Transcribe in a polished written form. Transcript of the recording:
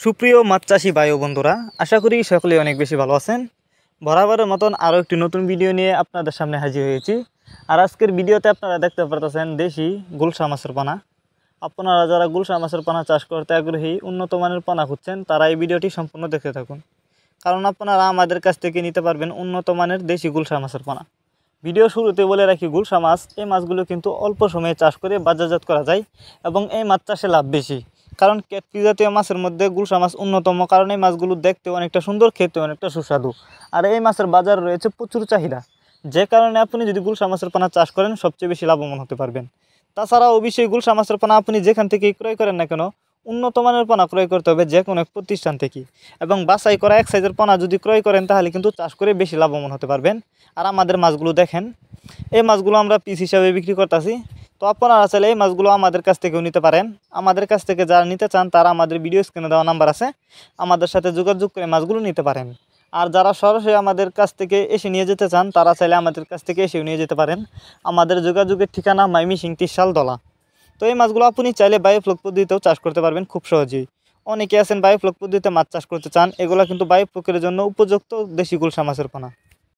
সুপ্রিয় মাছ চাষী ভাই ও বন্ধুরা, আশা করি সকলেই অনেক বেশি ভালো আছেন। বরাবরের মতন আরও একটি নতুন ভিডিও নিয়ে আপনাদের সামনে হাজির হয়েছি। আর আজকের ভিডিওতে আপনারা দেখতে পারতেছেন দেশি গুলশা মাছের পোনা। আপনারা যারা গুলশা মাছের পোনা চাষ করতে আগ্রহী, উন্নত মানের পোনা খুঁজছেন, তারা এই ভিডিওটি সম্পূর্ণ দেখতে থাকুন, কারণ আপনারা আমাদের কাছ থেকে নিতে পারবেন উন্নত মানের দেশি গুলশা মাছের পোনা। ভিডিও শুরুতে বলে রাখি, গুলশা মাছ এই মাছগুলো কিন্তু অল্প সময়ে চাষ করে বাজারজাত করা যায় এবং এই মাছ চাষে লাভ বেশি। কারণ ক্যাটফিশ জাতীয় মাছের মধ্যে গুলশা মাছ অন্যতম, কারণ এই মাছগুলো দেখতে অনেকটা সুন্দর, খেতে অনেকটা সুস্বাদু। আর এই মাছের বাজার রয়েছে প্রচুর চাহিদা, যে কারণে আপনি যদি গুলশা মাছের পোনা চাষ করেন সবচেয়ে বেশি লাভবান হতে পারবেন। তাছাড়াও অবশ্যই গুলশা মাছের পোনা আপনি যেখান থেকেই ক্রয় করেন না কেন, উন্নত মানের পোনা ক্রয় করতে হবে যে কোনো এক প্রতিষ্ঠান থেকে, এবং বাছাই করা এক সাইজের পোনা যদি ক্রয় করেন তাহলে কিন্তু চাষ করে বেশি লাভবান হতে পারবেন। আর আমাদের মাছগুলো দেখেন, এই মাছগুলো আমরা পিস হিসাবে বিক্রি করতেছি। তো আপনারা চাইলে এই মাছগুলো আমাদের কাছ থেকেও নিতে পারেন। আমাদের কাছ থেকে যারা নিতে চান তারা আমাদের ভিডিও স্ক্রিনে দেওয়া নাম্বার আছে, আমাদের সাথে যোগাযোগ করে মাছগুলো নিতে পারেন। আর যারা সরাসরি আমাদের কাছ থেকে এসে নিয়ে যেতে চান তারা চাইলে আমাদের কাছ থেকে এসেও নিয়ে যেতে পারেন। আমাদের যোগাযোগের ঠিকানা মাইমিসিং ত্রিশালদলা। তো এই মাছগুলো আপনি চাইলে বায়োফ্লক পদ্ধতিতেও চাষ করতে পারবেন খুব সহজেই। অনেকে আছেন বায়োফ্লক পদ্ধতিতে মাছ চাষ করতে চান, এগুলো কিন্তু বায়োফ্লকের জন্য উপযুক্ত দেশি গুলশা মাছের পোনা।